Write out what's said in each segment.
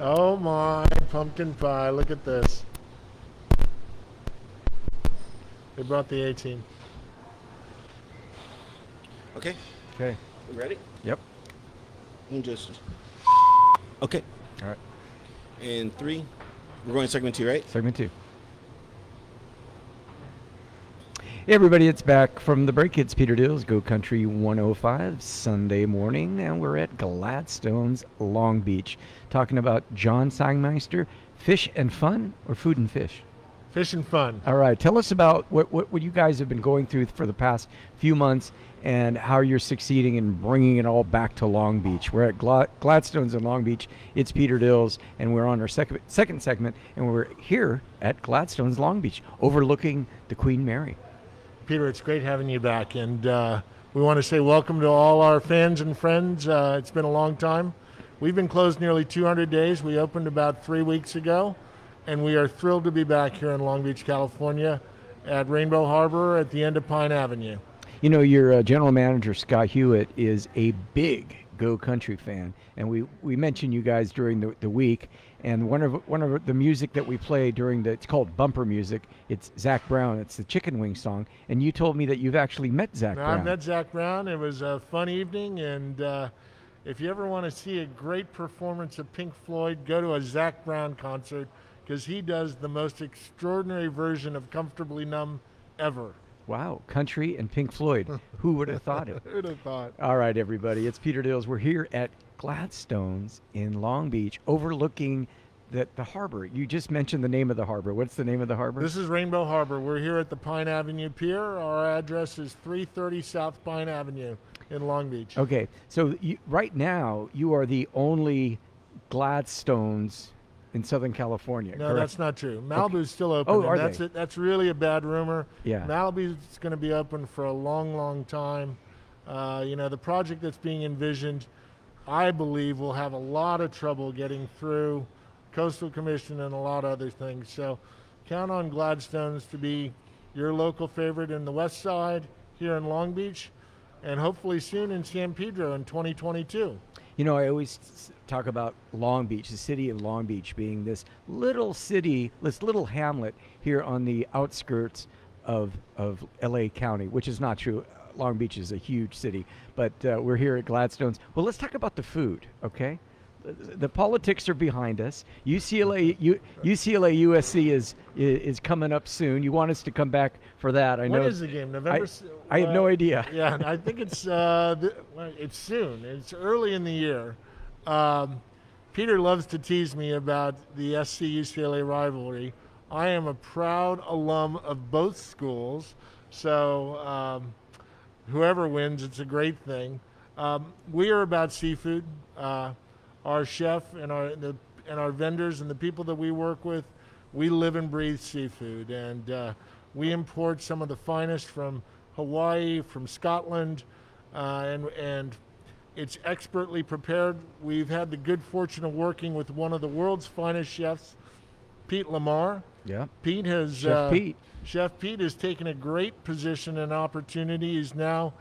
Oh my, pumpkin pie. Look at this. They brought the A-team. Okay. Okay. We ready? Yep. Just. Okay. All right. And 3. We're going to segment 2, right? Segment 2. Hey everybody, it's back from the break. It's Peter Dills, Go Country 105, Sunday morning, and we're at Gladstones, Long Beach, talking about John Sangmeister, fish and fun or food and fish? Fish and fun. All right, tell us about what you guys have been going through for the past few months and how you're succeeding in bringing it all back to Long Beach. We're at Gladstones in Long Beach. It's Peter Dills, and we're on our second segment, and we're here at Gladstones, Long Beach, overlooking the Queen Mary. Peter, it's great having you back, and we want to say welcome to all our fans and friends. It's been a long time. We've been closed nearly 200 days. We opened about 3 weeks ago, and we are thrilled to be back here in Long Beach, California, at Rainbow Harbor at the end of Pine Avenue. You know, your general manager, Scott Hewitt, is a big Go Country fan, and we mentioned you guys during the week, and one of the music that we play during it's called bumper music. It's Zach Brown. It's the Chicken Wing song, and you told me that you've actually met Zach Brown. I met Zach Brown. It was a fun evening, and if you ever want to see a great performance of Pink Floyd, go to a Zach Brown concert, because he does the most extraordinary version of Comfortably Numb ever. Wow, country and Pink Floyd. Who would have thought it? Who would have thought? All right, everybody, it's Peter Dills. We're here at Gladstones in Long Beach, overlooking the harbor. You just mentioned the name of the harbor. What's the name of the harbor? This is Rainbow Harbor. We're here at the Pine Avenue Pier. Our address is 330 South Pine Avenue in Long Beach. Okay, so right now you are the only Gladstones in Southern California. No, correct? That's not true. Malibu's still open. Oh, are that's they? That's really a bad rumor. Yeah. Malibu's going to be open for a long, long time. The project that's being envisioned, I believe, will have a lot of trouble getting through Coastal Commission and a lot of other things. So count on Gladstones to be your local favorite in the West Side here in Long Beach, and hopefully soon in San Pedro in 2022. You know, I always talk about Long Beach, the city of Long Beach being this little city, this little hamlet here on the outskirts of LA County, which is not true. Long Beach is a huge city, but we're here at Gladstones. Well, let's talk about the food, okay? The politics are behind us. UCLA USC is coming up soon. You want us to come back for that? I know. When is the game? November. I have no idea. Yeah, I think it's soon. It's early in the year. Peter loves to tease me about the SC UCLA rivalry. I am a proud alum of both schools, so whoever wins, it's a great thing. We are about seafood. Our chef and our vendors and the people that we work with, we live and breathe seafood, and we import some of the finest from Hawaii, from Scotland, and it's expertly prepared. We've had the good fortune of working with one of the world's finest chefs, Pete Lamar. Yeah. Pete has Chef Pete has taken a great position and opportunity. He's now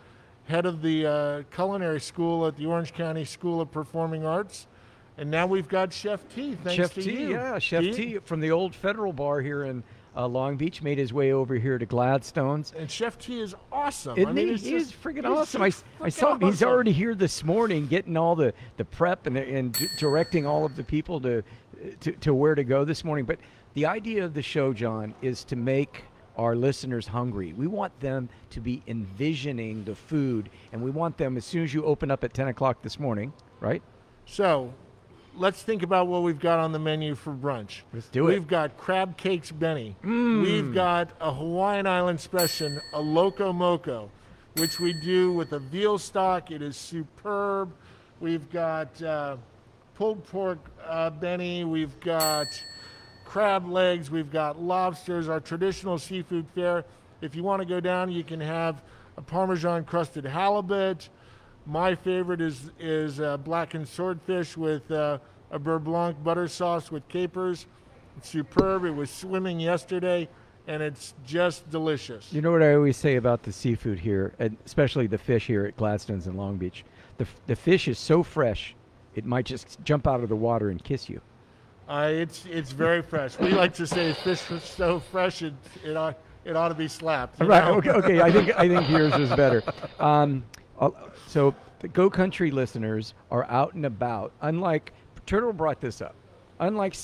head of the culinary school at the Orange County School of Performing Arts. And now we've got Chef T, thanks to you. Yeah, Chef T from the old Federal Bar here in Long Beach made his way over here to Gladstones. And Chef T is awesome. Isn't he? He's freaking awesome. I saw him. He's already here this morning getting all the prep and directing all of the people to where to go this morning. But the idea of the show, John, is to make our listeners hungry. We want them to be envisioning the food, and we want them, as soon as you open up at 10 o'clock this morning, right? So let's think about what we've got on the menu for brunch. Let's do it. We've got crab cakes Benny. We've got a Hawaiian Island special, a Loco Moco, which we do with a veal stock. It is superb. We've got pulled pork Benny. We've got crab legs. We've got lobsters, our traditional seafood fare. If you want to go down, you can have a Parmesan crusted halibut. My favorite is blackened swordfish with a beurre blanc butter sauce with capers. It's superb. It was swimming yesterday, and it's just delicious. You know what I always say about the seafood here, and especially the fish here at Gladstones in Long Beach? The fish is so fresh, it might just jump out of the water and kiss you. It's very fresh. We like to say fish is so fresh it ought to be slapped. You Right. know? Okay. I think yours is better. So the Go Country listeners are out and about. Unlike Turtle brought this up. Unlike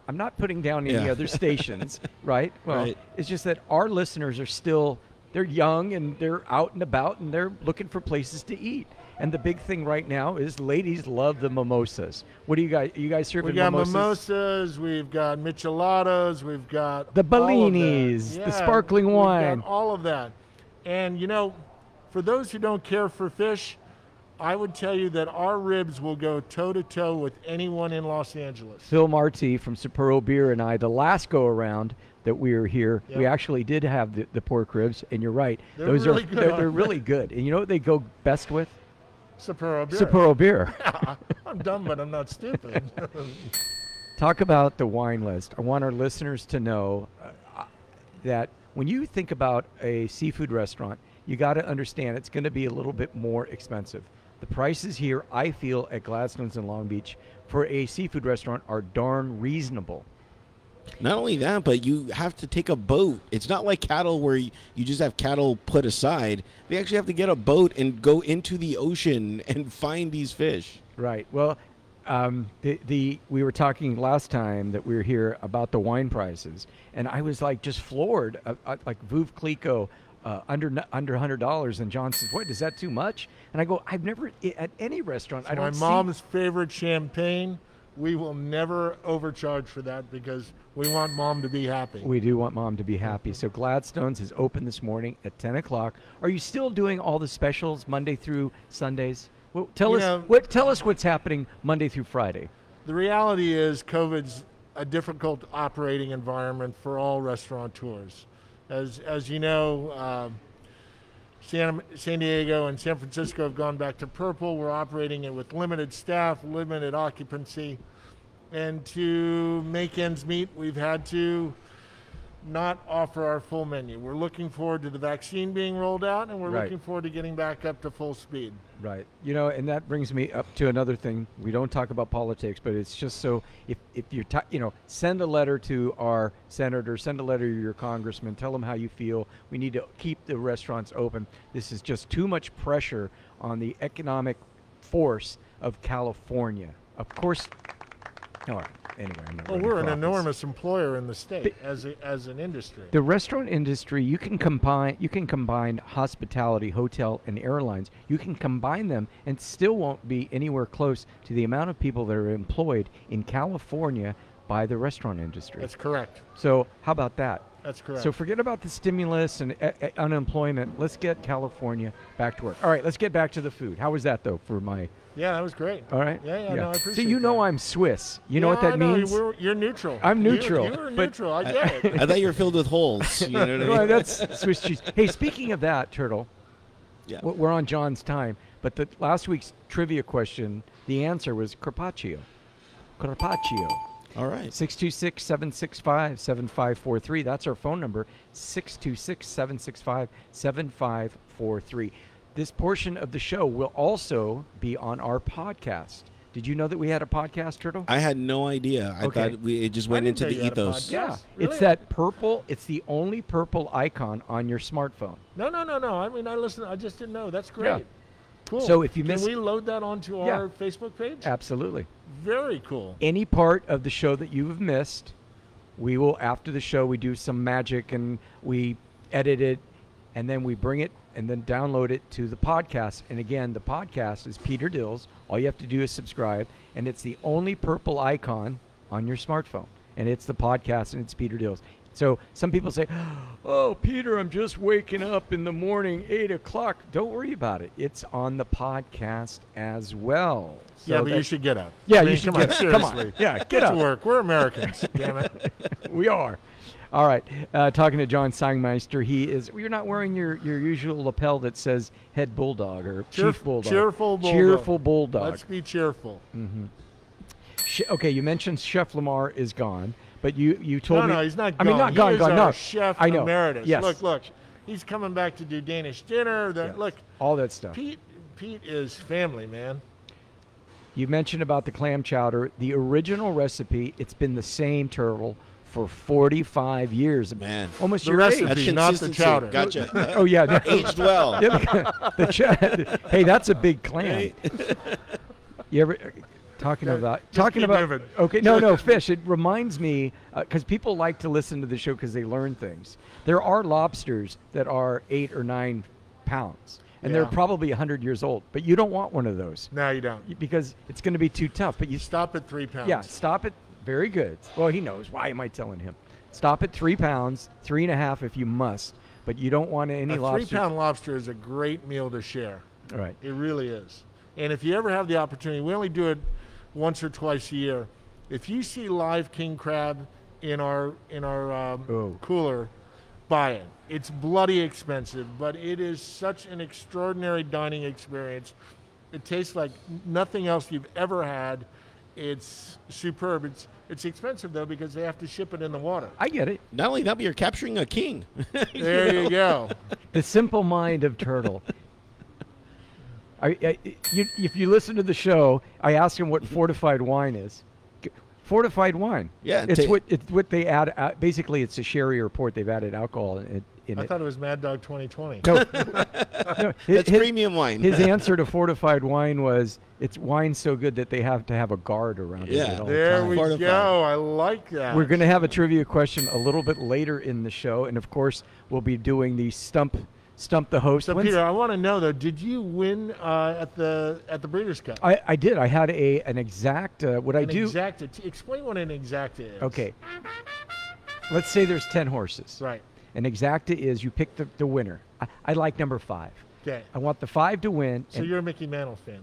I'm not putting down any other stations, right? Well, Right. it's just that our listeners are they're young and they're out and about and they're looking for places to eat. And the big thing right now is ladies love the mimosas. What do you guys? Are you guys serving We got mimosas? mimosas. We've got micheladas. We've got The all of that. bellinis, the sparkling wine. We've got all of that. And for those who don't care for fish, I would tell you that our ribs will go toe to toe with anyone in Los Angeles. Phil Marty from Sapporo Beer and I, the last go around that we were here, we actually did have the pork ribs, and you're right. They're really good. They're really good. And you know what they go best with? Sapporo beer. Sapporo Beer. I'm dumb, but I'm not stupid. Talk about the wine list. I want our listeners to know that when you think about a seafood restaurant, you got to understand it's going to be a little bit more expensive. The prices here, I feel, at Gladstones in Long Beach for a seafood restaurant are darn reasonable. Not only that, but you have to take a boat. It's not like cattle where you just have cattle put aside. They actually have to get a boat and go into the ocean and find these fish. Right. Well, we were talking last time that we were here about the wine prices, and I was like just floored. Like Veuve Clicquot, under $100, and John says, "What, is that too much?" And I go, "I've never at any restaurant. I don't see." My mom's favorite champagne. We will never overcharge for that because we want Mom to be happy. We do want Mom to be happy. So Gladstones is open this morning at 10 o'clock. Are you still doing all the specials Monday through Sundays? Well, tell us what's happening Monday through Friday. The reality is COVID's a difficult operating environment for all restaurateurs. As you know, San Diego and San Francisco have gone back to purple. We're operating it with limited staff, limited occupancy. And to make ends meet, we've had to not offer our full menu. We're looking forward to the vaccine being rolled out, and we're looking forward to getting back up to full speed. Right. And that brings me up to another thing. We don't talk about politics, but it's just so if you're, send a letter to our senator, send a letter to your congressman, tell them how you feel. We need to keep the restaurants open. This is just too much pressure on the economic force of California. Of course. All right. Anyway, well, we're an enormous employer in the state as an industry. The restaurant industry, you can combine hospitality, hotel, and airlines. You can combine them and still won't be anywhere close to the amount of people that are employed in California by the restaurant industry. That's correct. So how about that? That's correct. So forget about the stimulus and unemployment. Let's get California back to work. All right, let's get back to the food. How was that, though, for my... Yeah, that was great. All right. Yeah. No, I appreciate So you know that. I'm Swiss. You know what that means? You're neutral. I'm neutral. You're neutral. I get it. I thought you were filled with holes. You know what I mean? Well, that's Swiss cheese. Hey, speaking of that, Turtle, Yeah. we're on John's time, but the last week's trivia question, the answer was carpaccio. Carpaccio. All right. 626-765-7543. That's our phone number, 626-765-7543. This portion of the show will also be on our podcast. Did you know that we had a podcast, Turtle? I had no idea. I Okay. thought it just went into the ethos. Yes, It's really? that purple. It's the only purple icon on your smartphone. No. I mean, I listened. I just didn't know. That's great. Yeah. Cool. So if you Can miss- we load that onto Yeah. our Facebook page? Absolutely. Very cool. Any part of the show that you've missed, we will, after the show, we do some magic and we edit it, and then we bring it and then download it to the podcast. And again, the podcast is Peter Dills. All you have to do is subscribe, and it's the only purple icon on your smartphone. And it's the podcast, and it's Peter Dills. So some people say, "Oh, Peter, I'm just waking up in the morning, 8 o'clock." Don't worry about it. It's on the podcast as well. So Yeah, but you should get up. Yeah, I mean, you should come get on, up. seriously. Come on. Yeah, Get get to up. work. We're Americans. Damn it. We are. All right. Talking to John Sangmeister. You're not wearing your usual lapel that says head bulldog or chief bulldog. Cheerful bulldog. Cheerful bulldog. Let's be cheerful. Okay, you mentioned Chef Lamar is gone, but you told me. No, he's not I gone. mean, not He gone, is gone. our No, chef I know. emeritus. Yes. Look. He's coming back to do Danish dinner. Yes. Look, all that stuff. Pete is family, man. You mentioned about the clam chowder. The original recipe, it's been the same turtle for 45 years. Man. Almost The your age. recipe, That's not the consistency. chowder. Gotcha. Oh, yeah. Aged well. Hey, that's a big clam. Right. You ever talking about keep moving. Okay, no, fish. It reminds me because people like to listen to the show because they learn things. There are lobsters that are 8 or 9 pounds, and they're Yeah. probably 100 years old. But you don't want one of those No, you don't. because it's going to be too tough. But you Stop at 3 pounds. yeah, stop it. Very good. Well, he knows. Why am I telling him? Stop at 3 pounds, 3.5 if you must. But you don't want any A lobster. 3-pound lobster is a great meal to share. All right. It really is. And if you ever have the opportunity, we only do it once or twice a year. If you see live king crab in our Oh. cooler, buy it. It's bloody expensive, but it is such an extraordinary dining experience. It tastes like nothing else you've ever had. It's superb. It's expensive though because they have to ship it in the water. I get it. Not only that, but you're capturing a king. There you go. The simple mind of turtle. If you listen to the show, I asked him what fortified wine is. Fortified wine. Yeah, it's what they add. Basically, it's a sherry or port. They've added alcohol in I it. thought it was Mad Dog 2020. No, That's premium wine. His answer to fortified wine was it's wine so good that they have to have a guard around Yeah. it at all There times. we Fortified. go. I like that. We're going to have a trivia question a little bit later in the show, and of course, we'll be doing the stump the host. So When's- Peter, I want to know though, did you win at the Breeders' Cup? I did. I had an exact. What I An do. exacta. Explain what an exacta is. Okay. Let's say there's 10 horses. Right. An exacta is you pick the winner. I like number 5. Okay. I want the 5 to win. So you're a Mickey Mantle fan.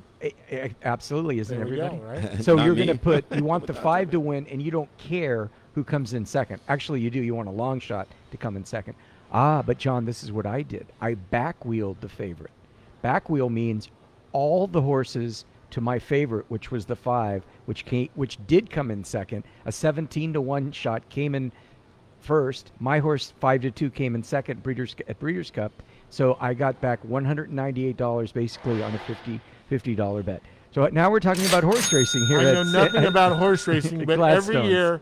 Absolutely, isn't There we everybody? go, right? So Not you're me. going to you want the 5 to win, and you don't care who comes in second. Actually, you do. You want a long shot to come in second. But John, this is what I did. I back-wheeled the favorite. Back-wheel means all the horses to my favorite, which was the 5, which did come in second. A 17-1 shot came in first. My horse 5-2 came in second at Breeders' Cup. So I got back $198 basically on a $50 bet. So now we're talking about horse racing here. I know nothing about horse racing, but every Gladstones. year,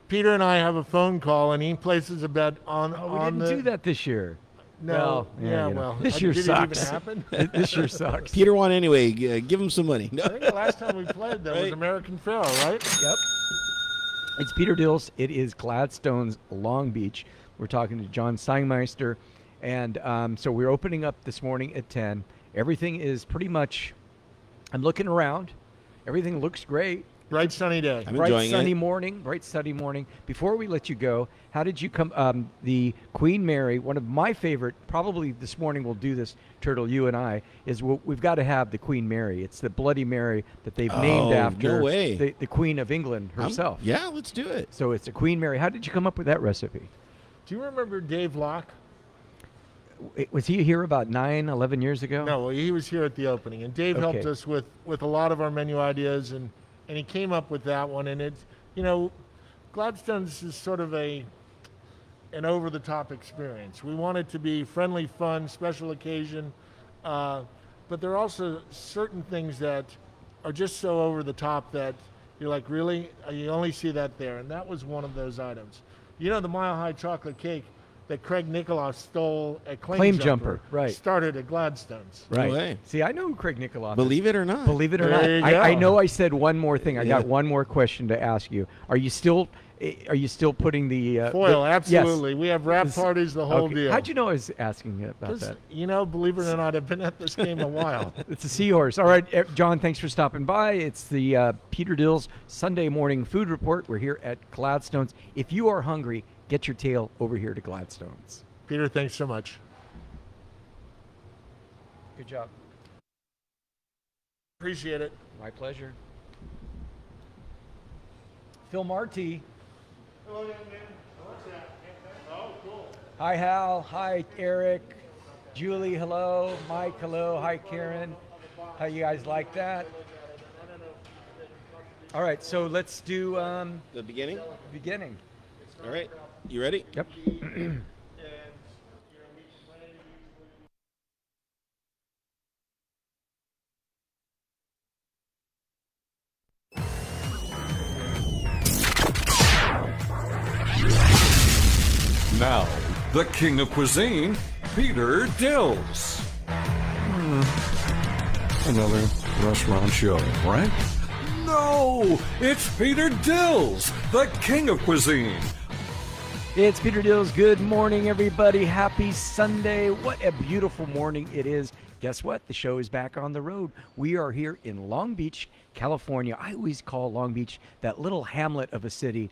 Peter and I have a phone call, and he places a bet on. Oh, we on didn't the, do that this year. No. Well, yeah. you know. Well, This year did sucks. It even happen? This year sucks. Peter won anyway. Give him some money. No. I think the last time we played that was Right. American Pharaoh, right? Yep. It's Peter Dills. It is Gladstones, Long Beach. We're talking to John Steinmeister. And so we're opening up this morning at 10. Everything is pretty much, I'm looking around. Everything looks great. Bright sunny day. I'm Bright enjoying sunny it. morning. Bright sunny morning. Before we let you go, how did you come? The Queen Mary, one of my favorite. Probably this morning we'll do this. Turtle, you and I is we've got to have the Queen Mary. It's the Bloody Mary that they've named Oh, after no way. The Queen of England herself. Yeah, let's do it. So it's a Queen Mary. How did you come up with that recipe? Do you remember Dave Locke? Was he here about 11 years ago? No, well, he was here at the opening, and Dave helped Okay. us with a lot of our menu ideas, and he came up with that one. And it's, Gladstones is sort of an over-the-top experience. We want it to be friendly, fun, special occasion, but there are also certain things that are just so over the top that you're like, really? You only see that there, and that was one of those items. The Mile High chocolate cake that Craig Nicholas stole at Claim Jumper, right. started at Gladstones. Right. No way. See, I know who Craig Nikoloff is. Believe it or not. Believe it or There you not, I go. know I said one more thing. I Yeah. got one more question to ask you. Are you still putting the Foil, yes. absolutely. We have wrap This- parties, the whole Okay. deal. How'd you know I was asking you about 'Cause, that? believe it or not, I've been at this game a while. It's a seahorse. All right, John, thanks for stopping by. It's the Peter Dills Sunday Morning Food Report. We're here at Gladstones. If you are hungry, get your tail over here to Gladstones. Peter, thanks so much. Good job. Appreciate it. My pleasure. Phil Marty. Hello, young man. What's that? Oh, cool. Hi, Hal. Hi, Eric. Julie, hello. Mike, hello. Hi, Karen. How you guys like that? All right, so let's do The beginning? beginning. All right. You ready? Yep. Now, the king of cuisine, Peter Dills. Another restaurant show, right? No, it's Peter Dills, the king of cuisine. It's Peter Dills. Good morning, everybody. Happy Sunday. What a beautiful morning it is. Guess what? The show is back on the road. We are here in Long Beach, California. I always call Long Beach that little hamlet of a city,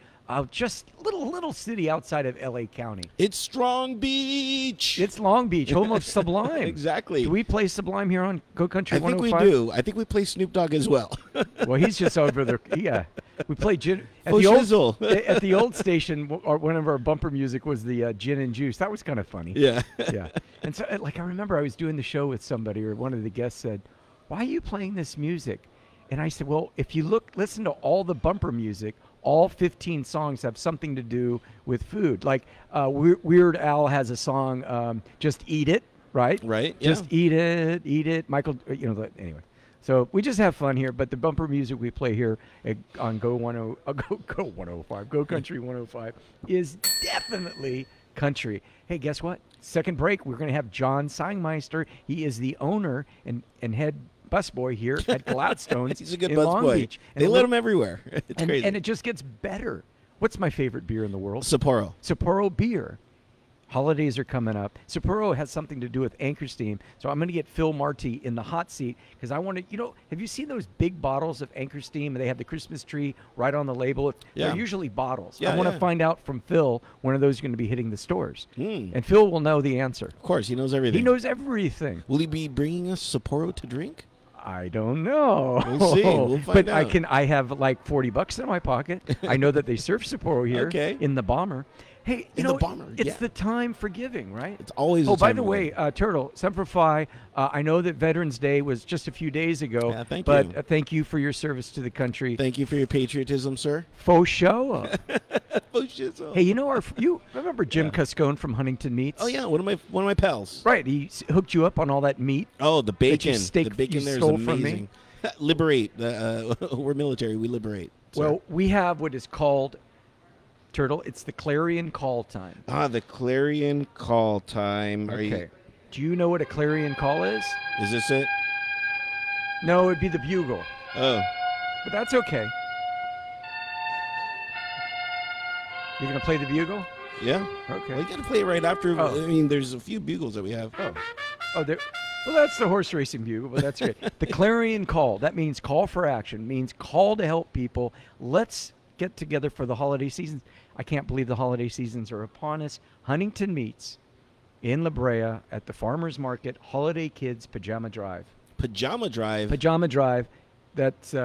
just little city outside of LA County. It's Strong Beach. It's Long Beach, home of Sublime. Exactly. Do we play Sublime here on Go Country I think 105? we do. I think we play Snoop Dogg as well. Well, he's just over there. Yeah. We play gin. At Oh, the old, shizzle. at the old station, one of our bumper music was the gin and juice. That was kind of funny. Yeah. Yeah. And so, like, I remember I was doing the show with somebody, or one of the guests said, "Why are you playing this music?" And I said, "Well, if you listen to all the bumper music, all 15 songs have something to do with food. Like Weird Al has a song, Just Eat It, right? Right, Just yeah. eat it. Michael, anyway. So we just have fun here, but the bumper music we play here on Go 105, Go Country 105 is definitely country. Hey, guess what? Second break, we're going to have John Sangmeister. He is the owner and head busboy here at Gladstones. He's a good in Long busboy. Beach. And They let him everywhere. It's crazy. and it just gets better. What's my favorite beer in the world? Sapporo. Sapporo beer. Holidays are coming up. Sapporo has something to do with Anchor Steam. So I'm going to get Phil Marty in the hot seat because I want to, have you seen those big bottles of Anchor Steam? And they have the Christmas tree right on the label. Yeah. They're usually bottles. Yeah, I want to yeah. find out from Phil when are those going to be hitting the stores. And Phil will know the answer. Of course, he knows everything. He knows everything. Will he be bringing us Sapporo to drink? I don't know. We'll see. We'll find but out. I have like $40 in my pocket. I know that they serve Sapporo here Okay. in the Bomber. Hey, In the Bomber, it's yeah. the time for giving, right? It's always. Oh, the by time the of way, year. Turtle, Semper Fi, I know that Veterans Day was just a few days ago. Yeah, thank but, you. thank you for your service to the country. Thank you for your patriotism, sir. Faux show. Oh shit! So. Hey, you remember Jim Cascone from Huntington Meats? Oh yeah, one of my pals. Right, he hooked you up on all that meat. Oh, the bacon. The steak bacon you there is stole from me. amazing. Liberate. We're military. We liberate. Sorry. Well, we have what is called, Turtle, it's the clarion call time. the clarion call time. Okay. Do you know what a clarion call is? Is this it? No, it'd be the bugle. Oh. But that's okay. You're going to play the bugle? Yeah. Okay. Well, you got to play it right after. Oh. I mean, there's a few bugles that we have. Oh, there. Well, that's the horse racing bugle, but that's great. The clarion call, that means call for action, means call to help people. Let's get together for the holiday seasons. I can't believe the holiday seasons are upon us. Huntington Meats in La Brea at the Farmers Market, Holiday Kids Pajama Drive. Pajama Drive. Pajama Drive. That's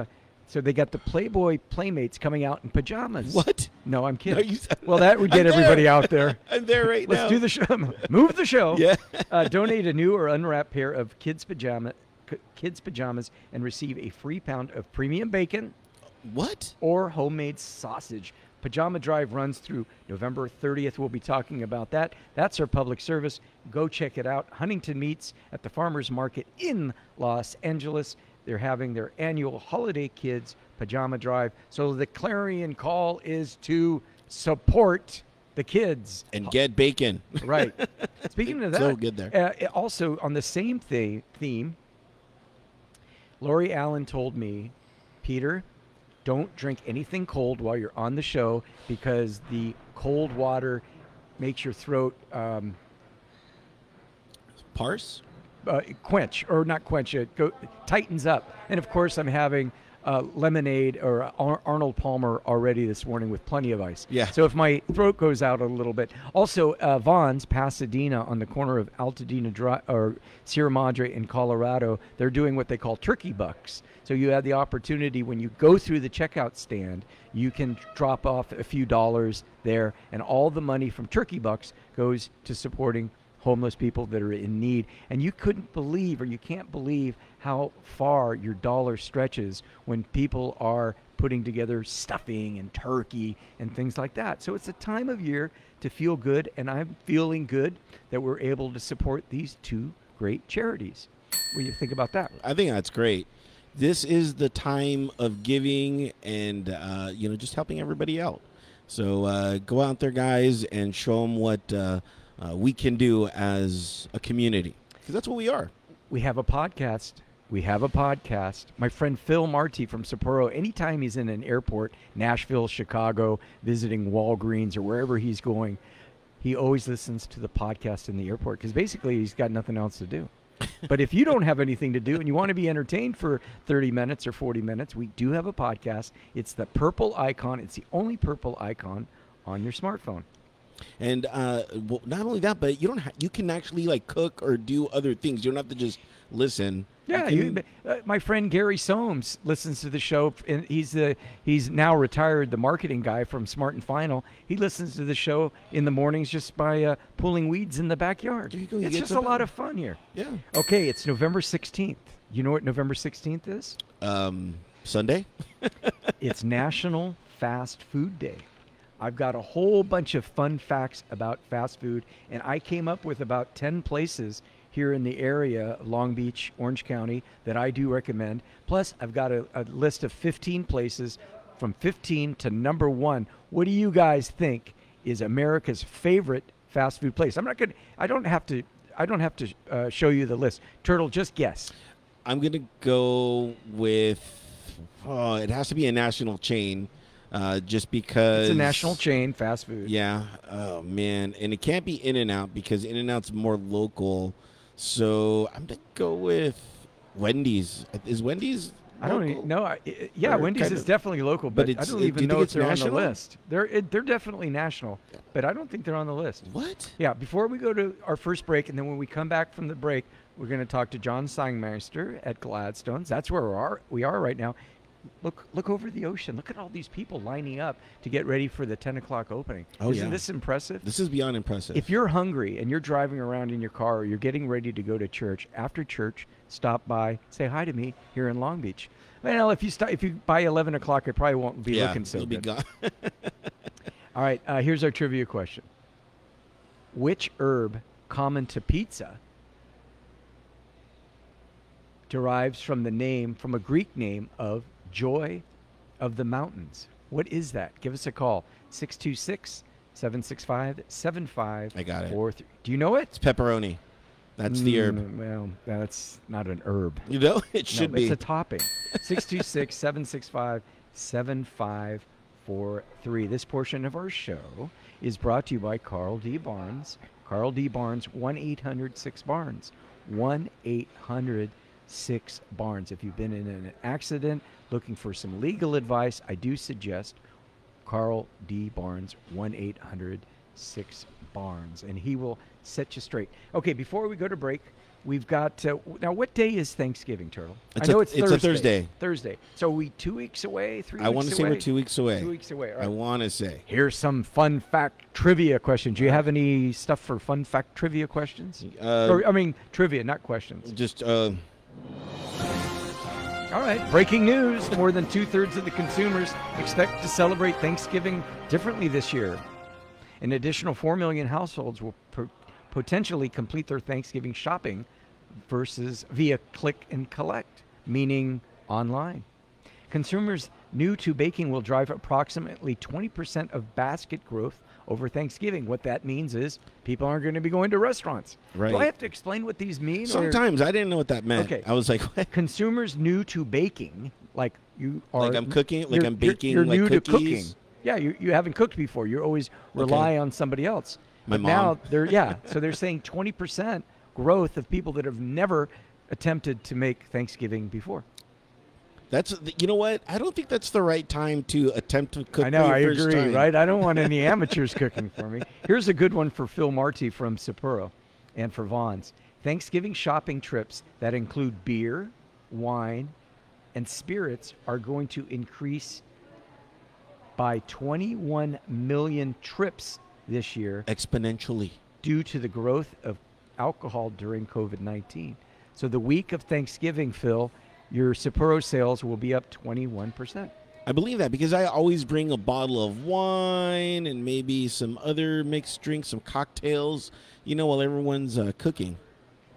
so they got the Playboy Playmates coming out in pajamas. What? No, I'm kidding. No, you- Well, that would get I'm there. everybody out there. I'm there right now. Let's do the show. Move the show. Yeah. Donate a new or unwrapped pair of kids' pajamas and receive a free pound of premium bacon What? or homemade sausage. Pajama Drive runs through November 30th. We'll be talking about that. That's our public service. Go check it out. Huntington Meats at the Farmers Market in Los Angeles. They're having their annual Holiday Kids Pajama Drive. So the clarion call is to support the kids. And get bacon. Right. Speaking of that, So good there. Also on the same theme, Lori Allen told me, Peter, don't drink anything cold while you're on the show because the cold water makes your throat Parse? quench, or not quench it, tightens up. And of course, I'm having lemonade or Arnold Palmer already this morning with plenty of ice. Yeah. So if my throat goes out a little bit. Also, Vaughn's, Pasadena, on the corner of Altadena Drive or Sierra Madre in Colorado, they're doing what they call turkey bucks. So you have the opportunity when you go through the checkout stand, you can drop off a few dollars there, and all the money from turkey bucks goes to supporting homeless people that are in need. And you couldn't believe, or you can't believe, how far your dollar stretches when people are putting together stuffing and turkey and things like that. So it's a time of year to feel good, and I'm feeling good that we're able to support these two great charities. What do you think about that? I think that's great. This is the time of giving and, just helping everybody out. So go out there, guys, and show them what we can do as a community, because that's what we are. We have a podcast. My friend Phil Marty from Sapporo, anytime he's in an airport, Nashville, Chicago, visiting Walgreens or wherever he's going, he always listens to the podcast in the airport because basically he's got nothing else to do. But if you don't have anything to do and you want to be entertained for 30 minutes or 40 minutes, we do have a podcast. It's the purple icon. It's the only purple icon on your smartphone. And well, not only that, but you don't. You can actually like cook or do other things. You don't have to just listen. Yeah, my friend Gary Soames listens to the show, and he's now retired, the marketing guy from Smart and Final. He listens to the show in the mornings just by pulling weeds in the backyard. There you go. It's just a lot of fun here. Yeah. Okay, it's November 16th. You know what November 16th is? Sunday. It's National Fast Food Day. I've got a whole bunch of fun facts about fast food, and I came up with about 10 places here in the area, Long Beach, Orange County, that I do recommend. Plus, I've got a list of 15 places from 15 to number 1. What do you guys think is America's favorite fast food place? I don't have to show you the list. Turtle, just guess. I'm gonna go with. Oh, it has to be a national chain, just because It's a national chain, fast food. Yeah. Oh man, and it can't be In-N-Out because In-N-Out's more local. So I'm gonna go with Wendy's. Is Wendy's? I don't even know. Yeah, Or Wendy's kind is of- definitely local, but I it's- don't do even you know think if it's they're national? on the list. They're definitely national, but I don't think they're on the list. What? Yeah, before we go to our first break, and then when we come back from the break, we're going to talk to John Sangmeister at Gladstones. That's where we are right now. Look over the ocean. Look at all these people lining up to get ready for the 10 o'clock opening. Oh, Isn't yeah. this impressive? This is beyond impressive. If you're hungry and you're driving around in your car or you're getting ready to go to church, after church, stop by, say hi to me here in Long Beach. Well, if you by 11 o'clock, it probably won't be looking so it'll good. be gone. All right, here's our trivia question. Which herb common to pizza derives from a Greek name of Joy of the Mountains? What is that? Give us a call. 626-765-7543. I got it. Do you know it? It's pepperoni. That's the herb. Well, that's not an herb. You know, it should No, be. It's a topping. 626-765-7543. This portion of our show is brought to you by Carl D. Barnes. Carl D. Barnes, 1-800-6-BARNES. 1-800-6-BARNES. If you've been in an accident looking for some legal advice, I do suggest Carl D. Barnes, 1-800-6-BARNES. And he will set you straight. Okay, before we go to break, we've got now. What day is Thanksgiving, Turtle? It's I know a- it's it's Thursday. a Thursday. Thursday. So are we 2 weeks away? 3 weeks away? I want to say we're 2 weeks away. 2 weeks away. All I right. want to say. Here's some fun fact trivia questions. Do you have any stuff for fun fact trivia questions? Trivia, not questions. Just All right. Breaking news. More than 2/3 of the consumers expect to celebrate Thanksgiving differently this year. An additional 4 million households will potentially complete their Thanksgiving shopping versus via click and collect, meaning online. Consumers new to baking will drive approximately 20% of basket growth over Thanksgiving. What that means is people aren't going to be going to restaurants. Right. Do I have to explain what these mean? or- sometimes I didn't know what that meant. Okay. I was like, what? Consumers new to baking, like you are, Like I'm cooking, like you're- I'm baking, You're like new cookies? to cooking. Yeah, you haven't cooked before. You always rely on somebody else. My But mom. Now so they're saying 20% growth of people that have never attempted to make Thanksgiving before. You know what? I don't think that's the right time to attempt to cook. I know, for I your first agree, time. right? I don't want any amateurs cooking for me. Here's a good one for Phil Marty from Sapporo and for Vaughn's. Thanksgiving shopping trips that include beer, wine, and spirits are going to increase by 21 million trips this year Exponentially. due to the growth of alcohol during COVID-19. So the week of Thanksgiving, Phil, your Sapporo sales will be up 21%. I believe that because I always bring a bottle of wine and maybe some other mixed drinks, some cocktails, while everyone's cooking.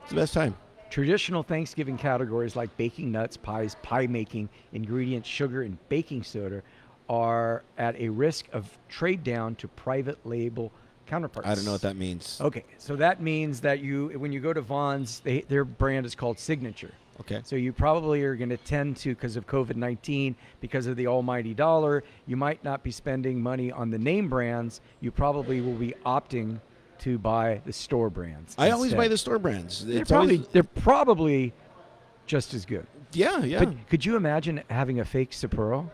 It's the best time. Traditional Thanksgiving categories like baking nuts, pies, pie making, ingredients, sugar, and baking soda are at a risk of trade down to private label counterparts. I don't know what that means. Okay, so that means that when you go to Vons, their brand is called Signature. Okay. So you probably are going to tend to, because of COVID-19, because of the almighty dollar, you might not be spending money on the name brands. You probably will be opting to buy the store brands. I always instead. buy the store brands. They're probably just as good. Yeah, yeah. Could you imagine having a fake Sapporo?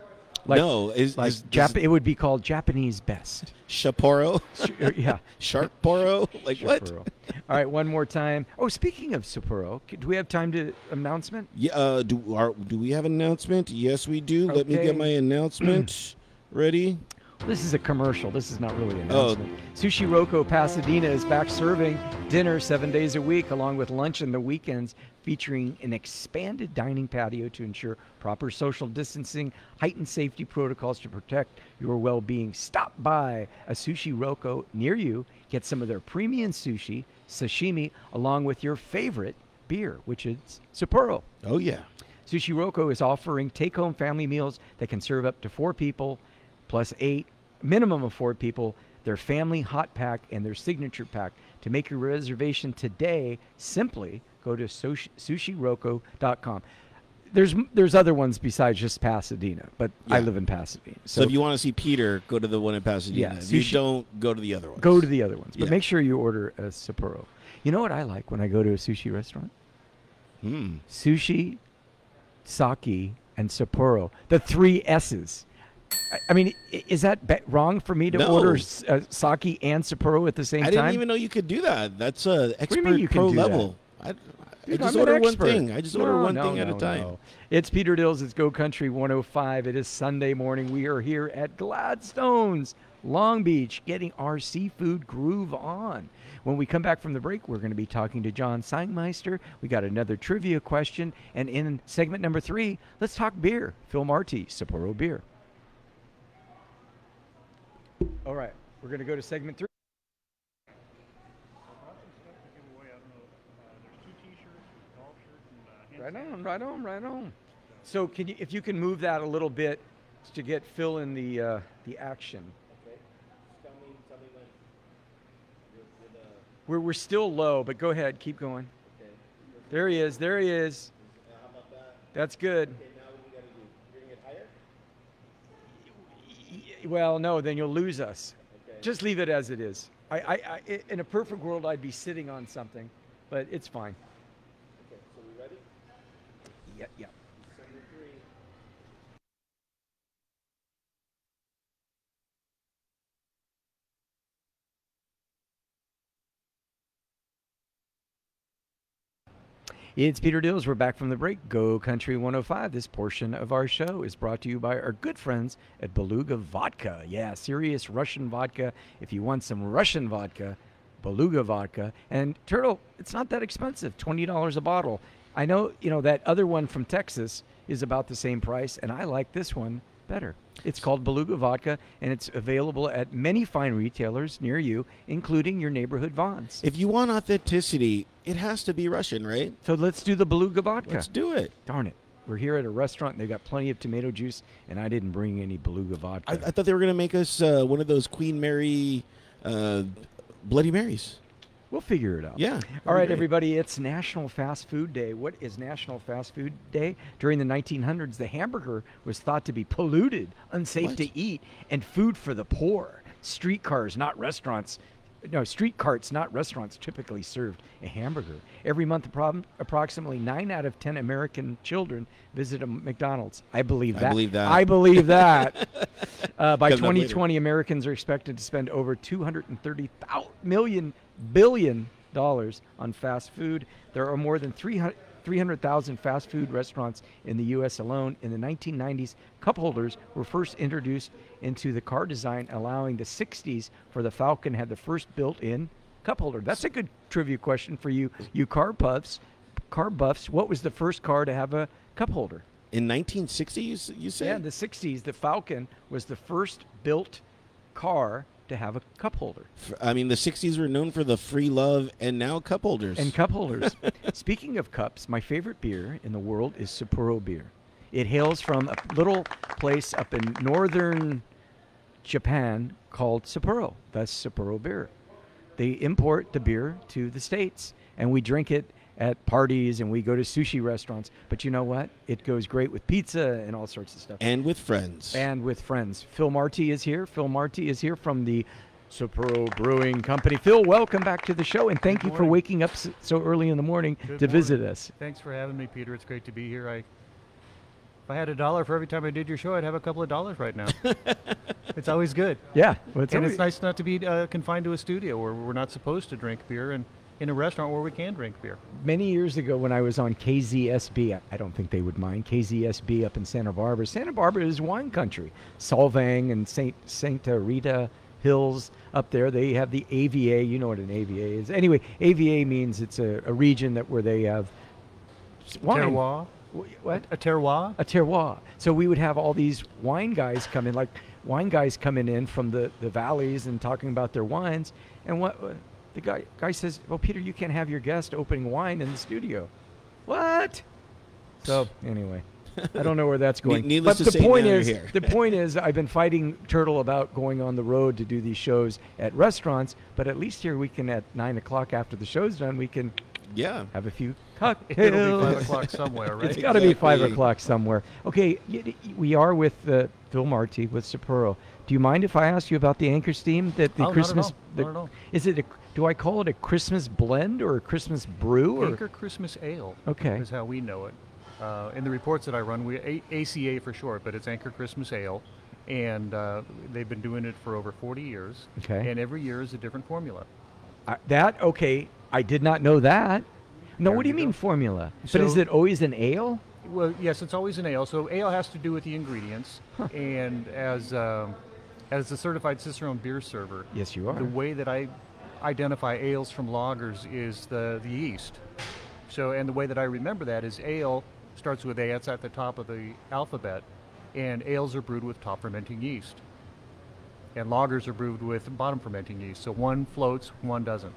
No, it would be called Japanese Best. Shaporo? Yeah. Sharporo? Like what? Sapporo. All right, one more time. Oh, speaking of Sapporo, do we have time to announcement? Yeah. Do we have an announcement? Yes, we do. Let me get my announcement ready. This is a commercial. This is not really an announcement. Sushi Roko Pasadena is back serving dinner 7 days a week, along with lunch on the weekends, featuring an expanded dining patio to ensure proper social distancing, heightened safety protocols to protect your well-being. Stop by a Sushi Roko near you, get some of their premium sushi, sashimi, along with your favorite beer, which is Sapporo. Oh, yeah. Sushi Roko is offering take-home family meals that can serve up to 4 people, plus 8, minimum of 4 people, their family hot pack and their signature pack. To make your reservation today, simply go to sushiroko.com. There's other ones besides just Pasadena, but I live in Pasadena. So if you want to see Peter, go to the one in Pasadena. Yeah, if you don't, go to the other ones. Go to the other ones, but make sure you order a Sapporo. You know what I like when I go to a sushi restaurant? Sushi, sake, and Sapporo. The 3 S's. I mean, is that wrong for me to order sake and Sapporo at the same time? I didn't even know you could do that. That's expert pro level. I just order one thing. I just order one thing at a time. No. It's Peter Dills. It's Go Country 105. It is Sunday morning. We are here at Gladstones, Long Beach, getting our seafood groove on. When we come back from the break, we're going to be talking to John Sangmeister. We got another trivia question. And in segment number 3, let's talk beer. Phil Marti, Sapporo Beer. All right, we're going to go to segment 3. Right on. So if you can move that a little bit to get Phil in the action. Okay. Tell me when. We're still low, but go ahead, keep going. Okay. There he is. How about that? That's good. Okay, now what do we got to do? Bring it higher? Well, no, then you'll lose us. Okay. Just leave it as it is. I in a perfect world, I'd be sitting on something, but it's fine. Okay, so we ready? Yeah. Segment 3. It's Peter Dills. We're back from the break. Go Country 105. This portion of our show is brought to you by our good friends at Beluga Vodka. Yeah, serious Russian vodka. If you want some Russian vodka, Beluga Vodka. And Turtle, it's not that expensive, $20 a bottle. I know, that other one from Texas is about the same price, and I like this one better. It's called Beluga Vodka, and it's available at many fine retailers near you, including your neighborhood Vons. If you want authenticity, it has to be Russian, right? So let's do the Beluga Vodka. Let's do it. Darn it. We're here at a restaurant, and they've got plenty of tomato juice, and I didn't bring any Beluga Vodka. I thought they were going to make us one of those Queen Mary Bloody Marys. We'll figure it out. Yeah. All right, everybody, it's National Fast Food Day. What is National Fast Food Day? During the 1900s, the hamburger was thought to be polluted, unsafe to eat, and food for the poor. Streetcars, not restaurants. No, street carts, not restaurants, typically served a hamburger. Every month, approximately 9 out of 10 American children visit a McDonald's. I believe that. I believe that. By 2020, Americans are expected to spend over $230 billion on fast food. There are more than 300,000 fast food restaurants in the U.S. alone. In the 1990s, cup holders were first introduced into the car design, allowing the 60s for the Falcon had the first built-in cup holder. That's a good trivia question for you car buffs. What was the first car to have a cup holder? In 1960, you said? Yeah, in the 60s, the Falcon was the first built car to have a cup holder. I mean, the 60s were known for the free love and now cup holders. And cup holders. Speaking of cups, my favorite beer in the world is Sapporo beer. It hails from a little place up in northern Japan called Sapporo. That's Sapporo beer. They import the beer to the States, and we drink it at parties, and we go to sushi restaurants. But you know what? It goes great with pizza and all sorts of stuff. And with friends. And with friends. Phil Marty is here. Phil Marty is here from the Sapporo Brewing Company. Phil, welcome back to the show, and thank you for waking up so early in the morning to visit us. Thanks for having me, Peter. It's great to be here. If I had $1 for every time I did your show, I'd have a couple of dollars right now. It's always good. Yeah. It's nice not to be confined to a studio where we're not supposed to drink beer, and in a restaurant where we can drink beer. Many years ago when I was on KZSB, I don't think they would mind, KZSB up in Santa Barbara. Santa Barbara is wine country. Solvang and Santa Rita Hills up there, they have the AVA. You know what an AVA is. Anyway, AVA means it's a region where they have wine. Terroir? What? A terroir? A terroir. So we would have all these wine guys come in, like wine guys coming in from the valleys and talking about their wines. And what the guy says, well, Peter, you can't have your guest opening wine in the studio. What? So anyway, I don't know where that's going. Needless but to the say, point now is, you're here. the point is, I've been fighting Turtle about going on the road to do these shows at restaurants. But at least here we can, at 9 o'clock after the show's done, we can have a few cocktails. It'll be 5 o'clock somewhere, right? It's got to be 5 o'clock somewhere. Okay, we are with Phil Marty with Sapporo. Do you mind if I ask you about the Anchor Steam? That the Christmas. Not at all. Is it? Do I call it a Christmas blend or a Christmas brew? Anchor Christmas Ale. Okay. Is how we know it. In the reports that I run, ACA for short, but it's Anchor Christmas Ale, and they've been doing it for over 40 years. Okay. And every year is a different formula. Okay. I did not know that. No, There what do you you mean go. formula? So- But is it always an ale? Well, yes, it's always an ale. So ale has to do with the ingredients, and as the certified Cicerone beer server, Yes, you are. the way that I identify ales from lagers is the yeast. So, and the way that I remember that is ale starts with A. That's at the top of the alphabet, and ales are brewed with top fermenting yeast, and lagers are brewed with bottom fermenting yeast. So one floats, one doesn't.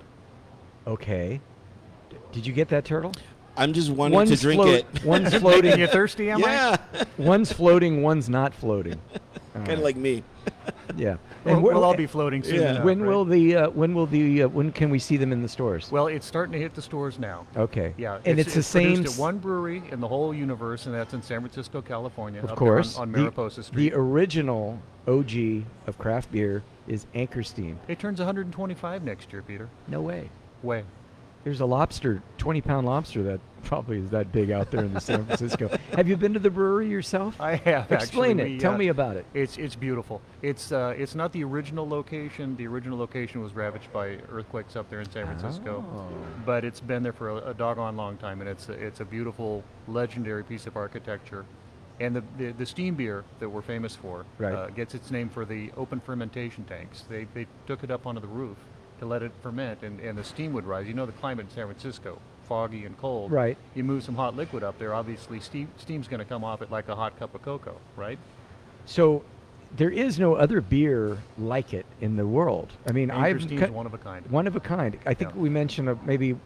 Okay. Did you get that, Turtle? I'm just wanting to drink it. One's floating. You thirsty, am I? Yeah. One's floating. One's not floating. Kind of like me. Yeah. We'll all be floating soon Yeah. enough, When right? when can we see them in the stores? Well, it's starting to hit the stores now. Okay. Yeah, And it's the same. produced at one brewery in the whole universe, and that's in San Francisco, California. Of up course. there on Mariposa Street. The original OG of craft beer is Anchor Steam. It turns 125 next year, Peter. No way. Way. There's a lobster, 20-pound lobster that probably is that big out there in the San Francisco. Have you been to the brewery yourself? I have. Explain actually. it. Tell me about it. It's beautiful. It's not the original location. The original location was ravaged by earthquakes up there in San Francisco, Oh. but it's been there for a doggone long time, and it's a beautiful, legendary piece of architecture. And the steam beer that we're famous for Right. gets its name for the open fermentation tanks. They took it up onto the roof to let it ferment, and the steam would rise. You know the climate in San Francisco, foggy and cold. Right. You move some hot liquid up there, obviously steam's going to come off it like a hot cup of cocoa, right? So there is no other beer like it in the world. I mean, Anchor Steam's one of a kind. One of a kind. I think Yeah. we mentioned maybe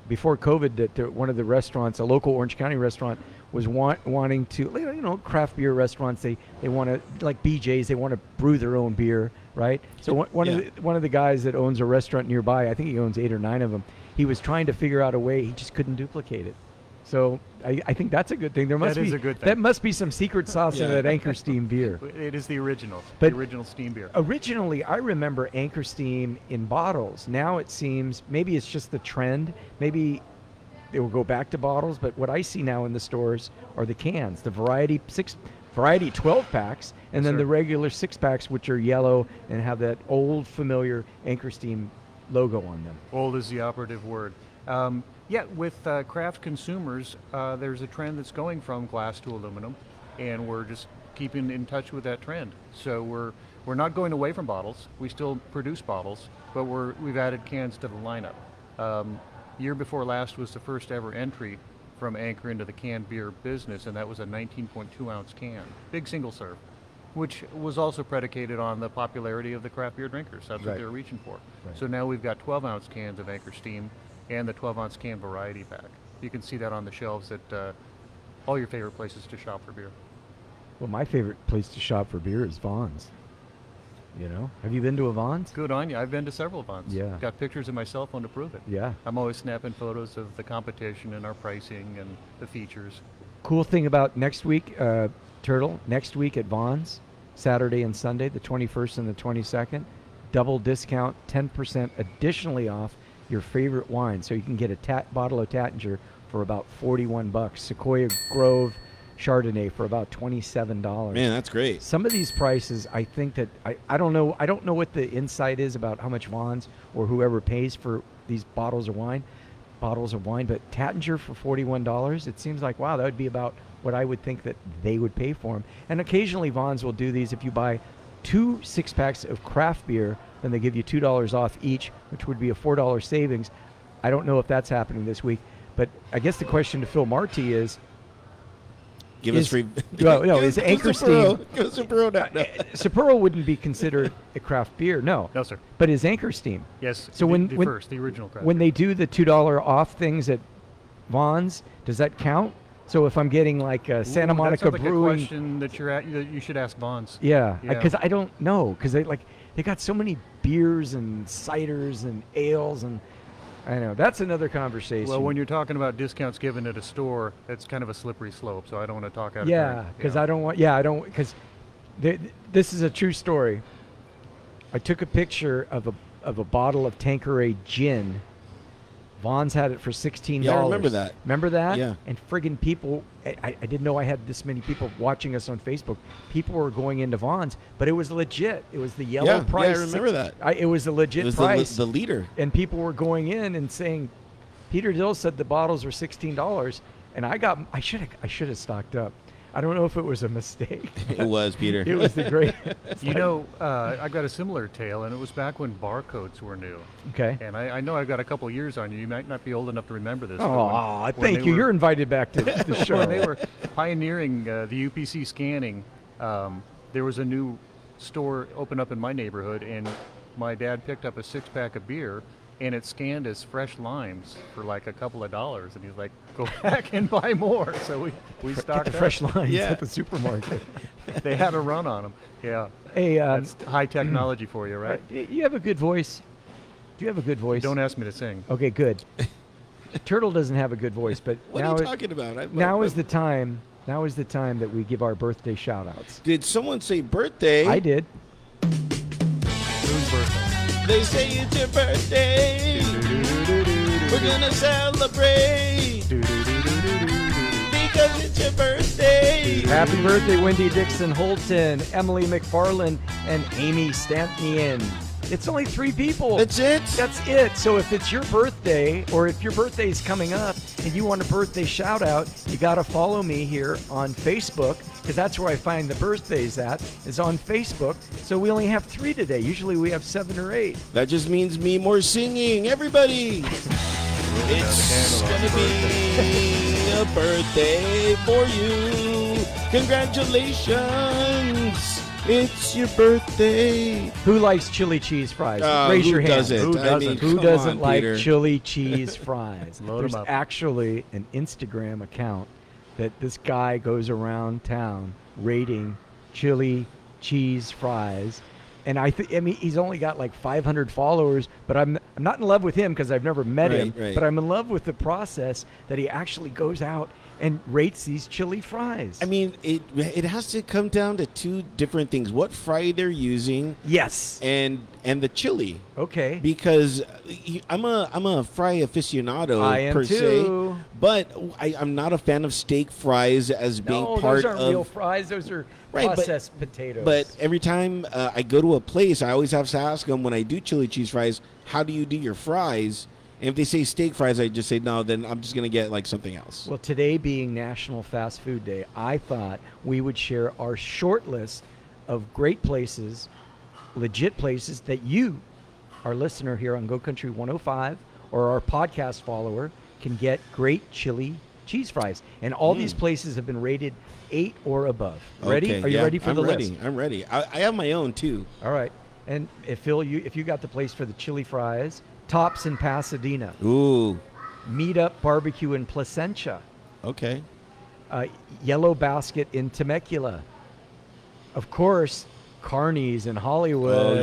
before COVID that one of the restaurants, a local Orange County restaurant, was wanting to, craft beer restaurants. They want to, like BJ's, they want to brew their own beer, right? So one of the guys that owns a restaurant nearby, I think he owns 8 or 9 of them. He was trying to figure out a way. He just couldn't duplicate it. So I think that's a good thing. That is a good thing. That must be some secret sauce in Yeah. that Anchor Steam beer. It is the original, But- the original steam beer. Originally, I remember Anchor Steam in bottles. Now it seems maybe it's just the trend. Maybe it will go back to bottles. But what I see now in the stores are the cans, the variety 12 packs, and then sir. the regular 6 packs, which are yellow and have that old familiar Anchor Steam logo on them. Old is the operative word. With craft consumers, there's a trend that's going from glass to aluminum, and we're just keeping in touch with that trend. So we're not going away from bottles. We still produce bottles, but we've added cans to the lineup. Year before last was the first ever entry from Anchor into the canned beer business, and that was a 19.2 ounce can, big single serve, which was also predicated on the popularity of the craft beer drinkers. That's what Right. they were reaching for. Right. So now we've got 12 ounce cans of Anchor Steam and the 12 ounce can variety pack. You can see that on the shelves at all your favorite places to shop for beer. Well, my favorite place to shop for beer is Vaughn's. You know, have you been to a Vaughn's? Good on you. I've been to several Vaughn's. Yeah. Got pictures of my cell phone to prove it. Yeah. I'm always snapping photos of the competition and our pricing and the features. Cool thing about next week, Turtle, next week at Vaughn's, Saturday and Sunday, the 21st and the 22nd, double discount, 10% additionally off your favorite wine. So you can get a bottle of Tattinger for about $41. Sequoia Grove Chardonnay for about $27. Man, that's great. Some of these prices, I think that I don't know. I don't know what the insight is about how much Vaughn's or whoever pays for these bottles of wine. But Tattinger for $41, it seems like, wow, that would be about what I would think that they would pay for them. And occasionally Vaughn's will do these. If you buy 2 6-packs of craft beer, then they give you $2 off each, which would be a $4 savings. I don't know if that's happening this week, but I guess the question to Phil Marty is, Give us free. is Anchor Steam? Give us Sapporo now. No. Sapporo wouldn't be considered a craft beer, no. No, sir. But is Anchor Steam? Yes. So the original craft when beer. they do the $2 off things at Vaughn's, does that count? So if I'm getting like Santa Monica that's Brewing, a question that you should ask Vaughn's. yeah, Yeah. because I don't know, because they got so many beers and ciders and ales, and I know that's another conversation. Well, when you're talking about discounts given at a store, it's kind of a slippery slope. So I don't want to talk out of yeah, turn. because I don't because this is a true story. I took a picture of a bottle of Tanqueray gin. Vaughn's had it for $16. Yeah, I remember that. Remember that? Yeah. And friggin' people, I didn't know I had this many people watching us on Facebook. People were going into Vaughn's, but it was legit. It was the yellow price. Yeah, I remember that. It was a legit It was price. the leader. And people were going in and saying, Peter Dills said the bottles were $16, and I should have stocked up. I don't know if it was a mistake. It was, Peter. It was the great. You know, I got a similar tale, and it was back when barcodes were new. Okay. And I know I've got a couple years on you. You might not be old enough to remember this. but Oh, when thank they you. were- You're invited back to the show. When they were pioneering the UPC scanning, there was a new store open up in my neighborhood, and my dad picked up a 6-pack of beer, and it scanned as fresh limes for like a couple of dollars, and he's like, "Go back and buy more." So we Get stocked the up. fresh lines Yeah. at the supermarket. They had a run on them. Yeah, Hey, that's high technology for you, right? you have a good voice. Do you have a good voice? Don't ask me to sing. Okay, good. Turtle doesn't have a good voice, but What now are you talking about? now is the time. Now is the time that we give our birthday shout-outs. Did someone say birthday? I did. Whose birthday? They say it's your birthday. We're gonna celebrate because it's your birthday. Happy birthday, Wendy Dixon Holton, Emily McFarland, and Amy Stantnian. It's only 3 people. That's it. That's it. So if it's your birthday, or if your birthday is coming up and you want a birthday shout out, you got to follow me here on Facebook, because that's where I find the birthdays at, is on Facebook. So we only have 3 today. Usually we have 7 or 8. That just means me more singing. Everybody, it's gonna be a birthday for you. Congratulations. It's your birthday. Who likes chili cheese fries? Raise who your hand. doesn't? Who I doesn't? mean, Who come doesn't on, like Peter. chili cheese fries? Load 'em There's up. actually an Instagram account that this guy goes around town rating chili cheese fries. And I mean, he's only got like 500 followers, but I'm not in love with him because I've never met him. Right. But I'm in love with the process that he actually goes out and rates these chili fries. I mean, it has to come down to 2 different things: what fry they're using, yes. and the chili. Okay. Because I'm a fry aficionado I am per too. se, but I'm not a fan of steak fries as being No, part those aren't of. real fries. Those are Right, but- processed potatoes. But every time I go to a place, I always have to ask them when I do chili cheese fries, how do you do your fries? And if they say steak fries, I just say no. Then I'm just gonna get like something else. Well, today being National Fast Food Day, I thought we would share our short list of great places, legit places that you, our listener here on Go Country 105, or our podcast follower, can get great chili cheese fries. And all these places have been rated 8 or above. Ready? Okay, Are you yeah, ready for I'm the ready. list? I'm ready. I have my own too. All right. And if Phil, if you got the place for the chili fries, Tops in Pasadena, Ooh. Meet Up Barbecue in Placentia, Okay. Yellow Basket in Temecula. Of course, Carney's in Hollywood.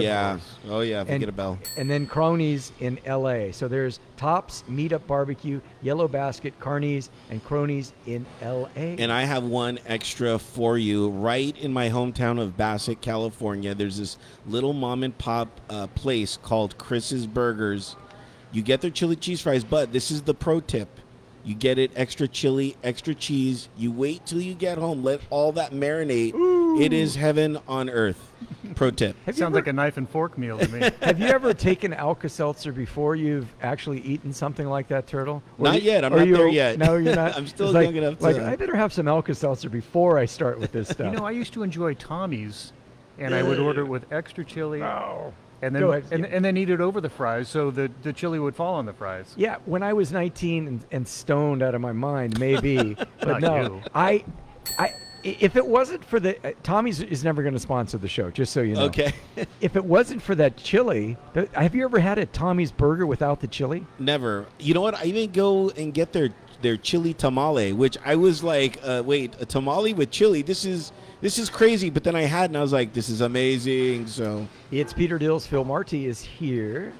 Oh yeah. Forget a bell. And then Cronies in L.A. So there's Tops, Meetup Barbecue, Yellow Basket, Carney's, and Cronies in L.A. And I have one extra for you. Right in my hometown of Bassett, California, there's this little mom and pop place called Chris's Burgers. You get their chili cheese fries, but this is the pro tip. You get it extra chili, extra cheese. You wait till you get home. Let all that marinate. Ooh. It is heaven on earth. Pro tip. Sounds like a knife and fork meal to me. Have you ever taken Alka-Seltzer before you've actually eaten something like that, Turtle? Not yet. I'm not there yet. No, you're not. I'm still like, young enough to... Like, I better have some Alka-Seltzer before I start with this stuff. You know, I used to enjoy Tommy's, and I would order it with extra chili. Oh. And then eat it over the fries, so the chili would fall on the fries. Yeah, when I was 19 and stoned out of my mind, maybe. But Not no, you. if it wasn't for the Tommy's is never going to sponsor the show, just so you know. Okay. If it wasn't for that chili, have you ever had a Tommy's burger without the chili? Never. You know what? I even go and get their chili tamale, which I was like, wait, a tamale with chili? This is crazy. But then I had, and I was like, this is amazing. So it's Peter Dills. Phil Marty is here.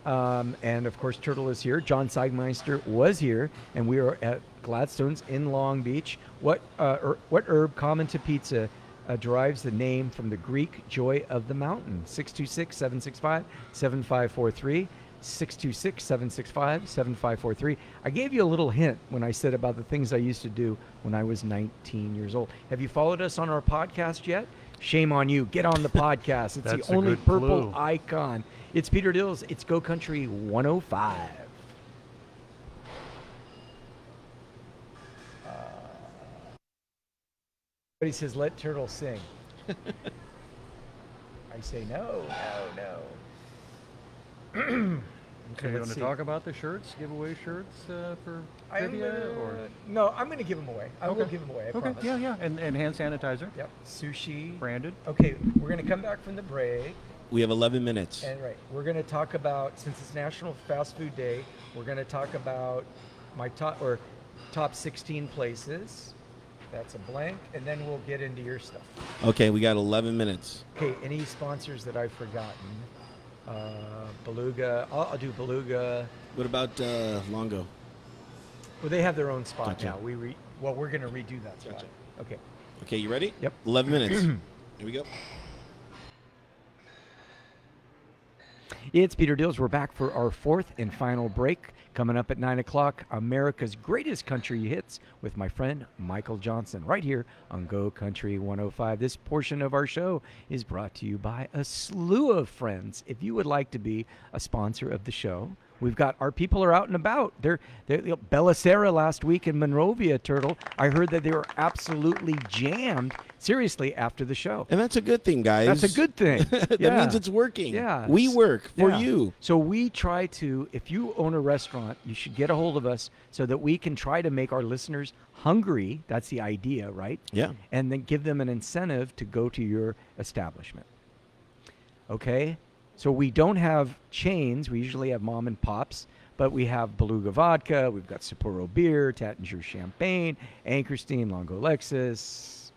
And, of course, Turtle is here. John Seigmeister was here. And we are at Gladstones in Long Beach. What herb common to pizza derives the name from the Greek joy of the mountain? 626-765-7543. 626-765-7543. I gave you a little hint when I said about the things I used to do when I was 19 years old. Have you followed us on our podcast yet? Shame on you. Get on the podcast. It's That's the only good purple clue. icon. It's Peter Dills. It's Go Country 105. Everybody says, let Turtle sing. I say, no. Okay, you let's want to see. talk about the shirts, giveaway shirts for trivia? No, I'm going to give them away. I will give them away, I Okay, promise. yeah, and hand sanitizer, Yep, sushi. branded. Okay, we're going to come back from the break. we have 11 minutes. And we're going to talk about, since it's National Fast Food Day, we're going to talk about my top 16 places. That's a blank, and then we'll get into your stuff. Okay, we got 11 minutes. Okay, any sponsors that I've forgotten? Beluga. I'll do Beluga. What about Longo? Well, they have their own spot Gotcha. now. We're going to redo that spot. Gotcha. Okay. Okay, you ready? Yep. 11 minutes. Here we go. It's Peter Dills. We're back for our fourth and final break. Coming up at 9 o'clock, America's Greatest Country Hits with my friend Michael Johnson, right here on Go Country 105. This portion of our show is brought to you by a slew of friends. If you would like to be a sponsor of the show, we've got our people are out and about. They're Bellicera last week in Monrovia, Turtle. I heard that they were absolutely jammed, seriously, after the show. And that's a good thing, guys. That's a good thing. That Yeah. means it's working. Yeah. We work for Yeah. you. So we try to, if you own a restaurant, you should get a hold of us so that we can try to make our listeners hungry. That's the idea, right? Yeah. And then give them an incentive to go to your establishment. Okay? So we don't have chains. We usually have mom and pops, but we have Beluga Vodka. We've got Sapporo Beer, Tattinger Champagne, Anchorstein, Longo Lexus.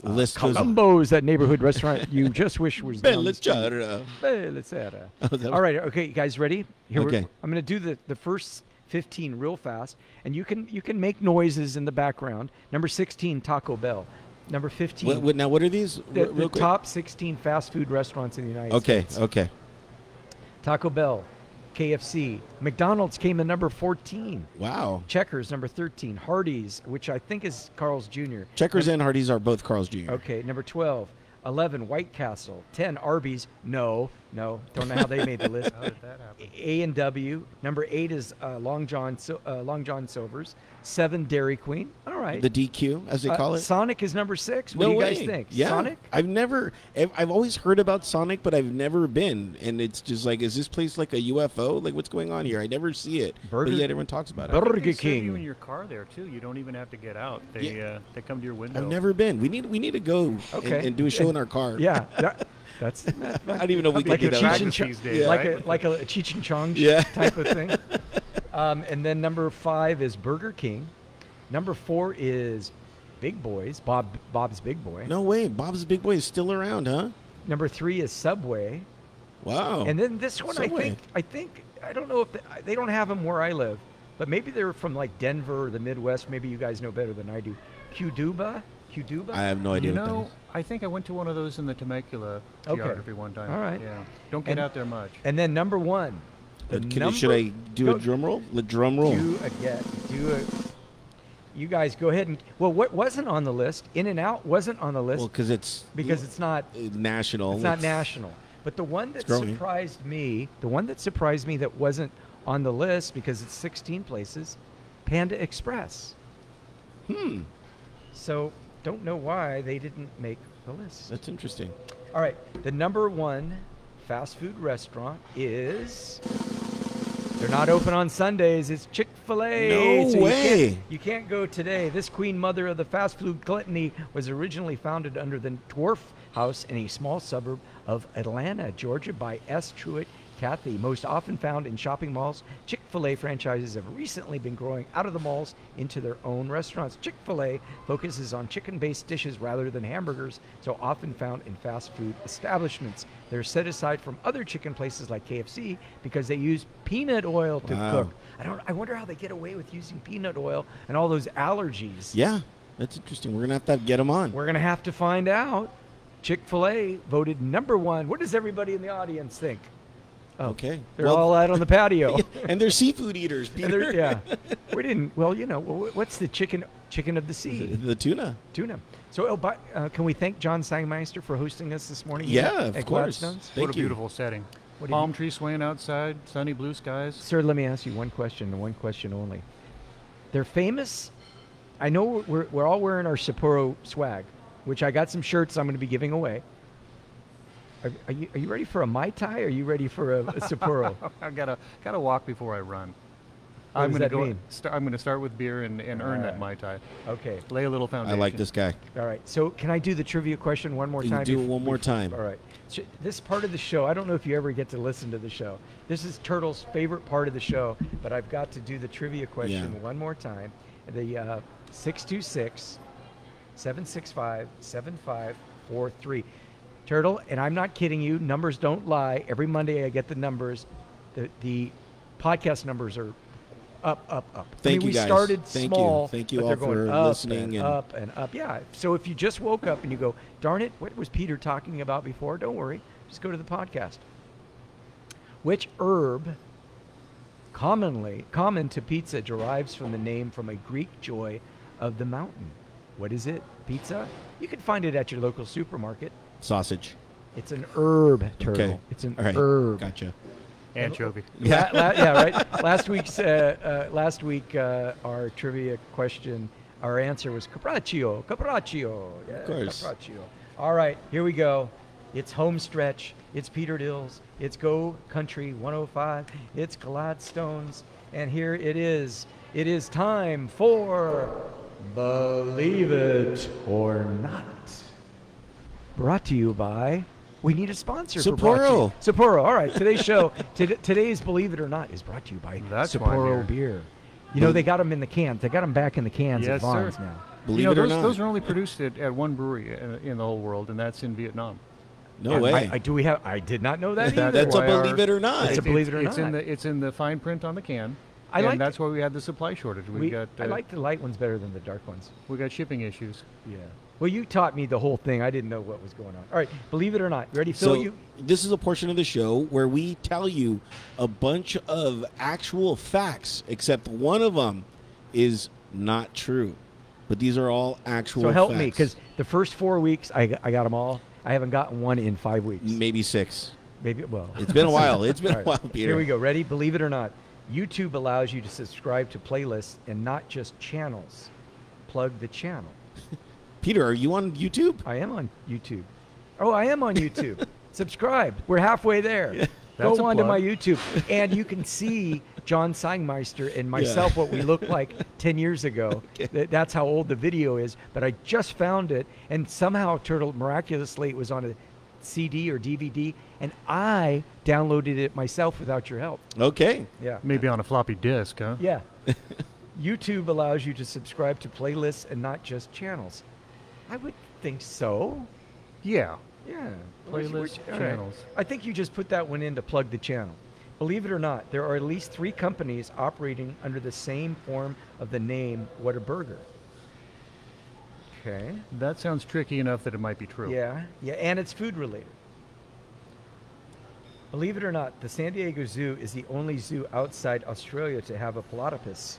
List goes on. Columbo's, that neighborhood restaurant you just wish was down the street. Bellicera. Bellicera. Oh, that was- All right, okay, you guys ready? Okay. I'm going to do the first 15 real fast, and you can make noises in the background. Number 16, Taco Bell. Number 15, Now, what are these? the Real quick. top 16 fast food restaurants in the United Okay, States. okay. Taco Bell, KFC. McDonald's came in number 14. Wow. Checkers, number 13. Hardee's, which I think is Carl's Jr. Checkers and Hardee's are both Carl's Jr. Okay, number 12. 11, White Castle. 10, Arby's. No. Don't know how they made the list. How did that happen? A&W. Number 8 is Long John Silver's. 7, Dairy Queen. All right. The DQ, as they call it. Sonic is number 6. What No do you way. guys think? Yeah. Sonic? I've always heard about Sonic, but I've never been. And it's just like, is this place like a UFO? Like, what's going on here? I never see it. Burger- But yet everyone talks about it. Burger They serve you King. in your car there too. You don't even have to get out. They come to your window. I've never been. We need to go Okay. and do a show in our car. Yeah. That's I don't even know if we like can a do Cheech that. and Chong, these days, like right? a Cheech and Chong Yeah. type of thing. And then number 5 is Burger King. Number 4 is Big Boys, Bob's Big Boy. No way. Bob's Big Boy is still around, huh? Number 3 is Subway. Wow. And then this one, Subway. I think, I don't know if they don't have them where I live, but maybe they're from like Denver or the Midwest. Maybe you guys know better than I do. Qdoba? I have no idea You what that know, is. I think I went to one of those in the Temecula geography one time. All right. Yeah. Don't get out there much. And then number 1. Should I do a drum roll? The drum roll. You guys go ahead and what wasn't on the list? In-N-Out wasn't on the list. Well, because it's not national. It's not national. But the one that growing. surprised me, that wasn't on the list because it's 16 places, Panda Express. So don't know why they didn't make the list. That's interesting. All right, the number 1 fast food restaurant is. They're not open on Sundays. It's Chick-fil-A. No way. You can't go today. This queen mother of the fast food gluttony was originally founded under the Dwarf House in a small suburb of Atlanta, Georgia, by S. Truett Cathy. Most often found in shopping malls, Chick-fil-A franchises have recently been growing out of the malls into their own restaurants. Chick-fil-A focuses on chicken-based dishes rather than hamburgers, so often found in fast food establishments. They're set aside from other chicken places like KFC because they use peanut oil to cook. I wonder how they get away with using peanut oil and all those allergies. Yeah, that's interesting. We're going to have to get them on. We're going to have to find out. Chick-fil-A voted number 1. What does everybody in the audience think? Oh, okay. They're all out on the patio. And they're seafood eaters, Peter. Yeah. We didn't. Well, what's the chicken of the sea? The tuna. Tuna. So, can we thank John Sangmeister for hosting us this morning? Yeah, at of course. Gladstones? What a beautiful setting. Palm trees swaying outside, sunny blue skies. Sir, let me ask you one question, and one question only. They're famous. I know we're all wearing our Sapporo swag, which I got some shirts I'm going to be giving away. Are you ready for a Mai Tai? Or are you ready for a Sapporo? I gotta walk before I run. What does that mean? I'm going to start with beer and earn that Mai Tai. Okay. Lay a little foundation. I like this guy. All right. So can I do the trivia question one more time? Do it one more time. All right. So this part of the show, I don't know if you ever get to listen to the show. This is Turtle's favorite part of the show, but I've got to do the trivia question one more time. The 626-765-7543. Turtle, and I'm not kidding you, numbers don't lie. Every Monday I get the numbers. The podcast numbers are up. Thank you, we guys. started Thank small, you. Thank you but all they're going for up listening. and up and up. Yeah. So if you just woke up and you go, darn it, what was Peter talking about before? Don't worry. Just go to the podcast. Which herb, common to pizza, derives from the name from a Greek joy of the mountain? What is it? Pizza? You can find it at your local supermarket. Sausage. It's an herb, Turtle. Okay. It's an All right. herb. Gotcha. Anchovy. Yeah, right. Last week, our trivia question, our answer was capraccio. Yeah, Of course. capraccio. All right, here we go. It's home stretch. It's Peter Dills. It's Go Country 105. It's Gladstones. And here it is. It is time for Believe It or Not. Brought to you by... We need a sponsor Sapporo. for brought to you. Sapporo. All right. Today's show, today's Believe It or Not, is brought to you by That's why I'm Sapporo here. beer. You know, they got them in the cans. They got them back in the cans at Yes, Vaughn's sir. now. Believe it or not. Those are only produced at one brewery in the whole world, and that's in Vietnam. No way. I did not know that either. That's a why our- believe it or not. It's a believe it or it's not. It's in the fine print on the can. I and like- that's why we had the supply shortage. I like the light ones better than the dark ones. We got shipping issues. Yeah. Well, you taught me the whole thing. I didn't know what was going on. All right. Believe it or not. Ready, Phil? So this is a portion of the show where we tell you a bunch of actual facts, except one of them is not true. But these are all actual So help facts. me, because the first 4 weeks, I got them all. I haven't gotten one in 5 weeks. Maybe 6. Maybe, well. It's been a while. It's been All a right. while, Peter. Here we go. Ready? Believe it or not. YouTube allows you to subscribe to playlists and not just channels. Plug the channel. Peter, are you on YouTube? I am on YouTube. Oh, I am on YouTube. Subscribe. We're halfway there. That's Go a on to plug. my YouTube. And you can see John Sangmeister and myself, what we looked like 10 years ago. That's how old the video is. But I just found it. And somehow, Turtle, miraculously, it was on a CD or DVD. And I downloaded it myself without your help. Okay. Yeah. Maybe on a floppy disk, huh? Yeah. YouTube allows you to subscribe to playlists and not just channels. I would think so. Yeah. Yeah. Playlist all right. channels. I think you just put that one in to plug the channel. Believe it or not, there are at least 3 companies operating under the same form of the name Whataburger. Okay. That sounds tricky enough that it might be true. Yeah, and it's food related. Believe it or not, the San Diego Zoo is the only zoo outside Australia to have a platypus.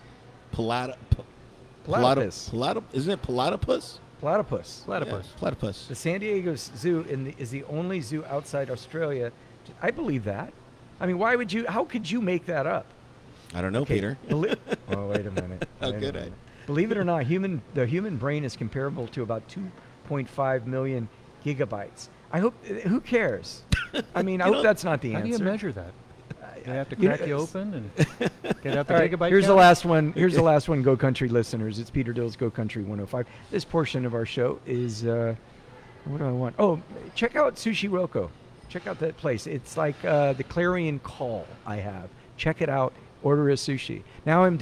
Platypus. Isn't it platypus? Platypus. Platypus. Yeah, platypus. The San Diego Zoo is the only zoo outside Australia. I believe that. I mean, how could you make that up? I don't know, Okay, Peter. Oh, wait a minute. How Wait a could minute. I? Believe it or not, the human brain is comparable to about 2.5 million gigabytes. I hope. Who cares? I mean, I hope that's not the How answer. do you measure that? They have to You know, crack you open and get out the All right, gigabyte here's the count? last one. Here's the last one, Go Country listeners. It's Peter Dills, Go Country 105. This portion of our show is, what do I want? Oh, check out Sushi Roko. Check out that place. It's like the clarion call I have. Check it out. Order a sushi. Now I'm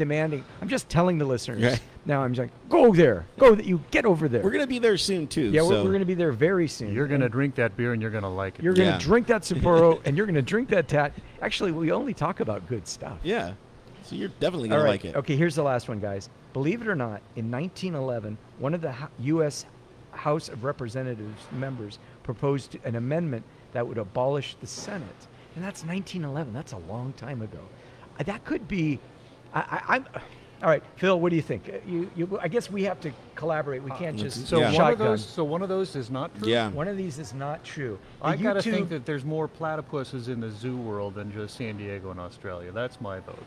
just telling the listeners. Right. Now I'm just like, go there. You get over there. We're going to be there soon, too. yeah, so. we're going to be there very soon. You're going to drink that beer and you're going to like it. You're going to Yeah. drink that Sapporo and you're going to drink that Tat. Actually, we only talk about good stuff. Yeah. So you're definitely All going right. to like it. Okay, here's the last one, guys. Believe it or not, in 1911, one of the U.S. House of Representatives members proposed an amendment that would abolish the Senate. And that's 1911. That's a long time ago. That could be... I'm... All right, Phil, what do you think? I guess we have to collaborate. We can't just So Yeah. shotgun. one of those is not true? Yeah. One of these is not true. The I got to YouTube- think that there's more platypuses in the zoo world than just San Diego and Australia. That's my vote.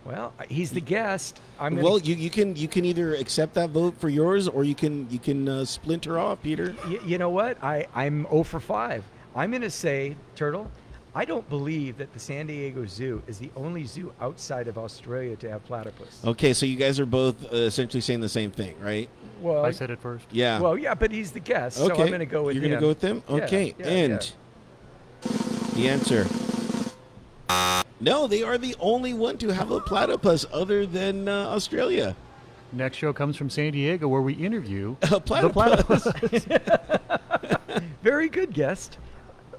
Well, he's the guest. I'm gonna Well, you can either accept that vote for yours, or you can splinter off, Peter. You know what? I'm 0 for 5. I'm going to say, Turtle, I don't believe that the San Diego Zoo is the only zoo outside of Australia to have platypus. Okay, so you guys are both essentially saying the same thing, right? Well, I said it first. Yeah. well, yeah, but he's the guest, okay. so I'm going to go with You're him. going to go with him? Yeah, Okay. yeah, and the answer. No, they are the only one to have a platypus other than Australia. Next show comes from San Diego where we interview A platypus. the platypus. Very good guest.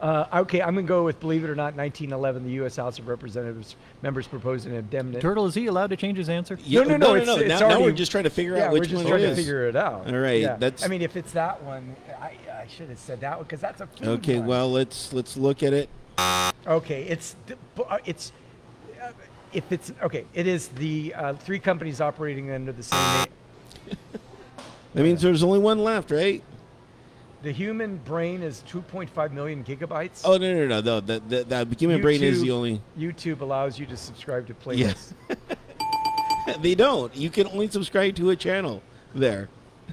Okay, I'm going to go with, believe it or not, 1911, the U.S. House of Representatives members proposed an amendment. Turtle, is he allowed to change his answer? Yeah, No, it's Now already- we're just trying to figure Yeah, out we're which just one trying it to is. figure it out. All right, Yeah. that's- I mean, if it's that one, I should have said that one because that's a food Okay, one. well, let's look at it. Okay, it is the 3 companies operating under the same name. That means there's only one left, right? The human brain is 2.5 million gigabytes. Oh, no. The human brain is the only... YouTube allows you to subscribe to playlists. Yes. They don't. You can only subscribe to a channel there.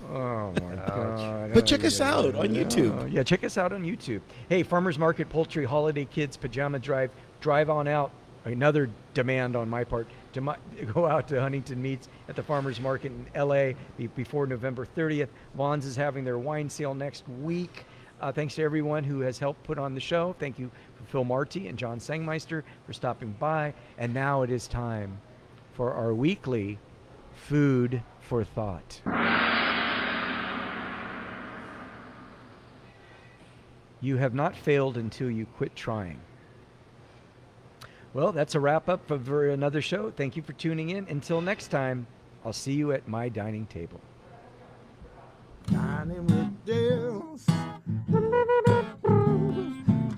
Oh my God! But check us out on YouTube. Yeah, check us out on YouTube. Hey, Farmers Market, Poultry, Holiday Kids, Pajama Drive, drive on out. Another demand on my part to go out to Huntington Meats at the Farmers Market in L.A. Before November 30th. Vaughn's is having their wine sale next week. Thanks to everyone who has helped put on the show. Thank you for Phil Marty and John Sangmeister for stopping by. And now it is time for our weekly Food for Thought. You have not failed until you quit trying. Well, that's a wrap up for another show. Thank you for tuning in. Until next time, I'll see you at my dining table. Dining with Dills.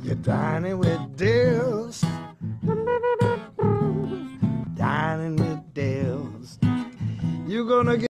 You're dining with Dills. Dining with Dills. You're gonna get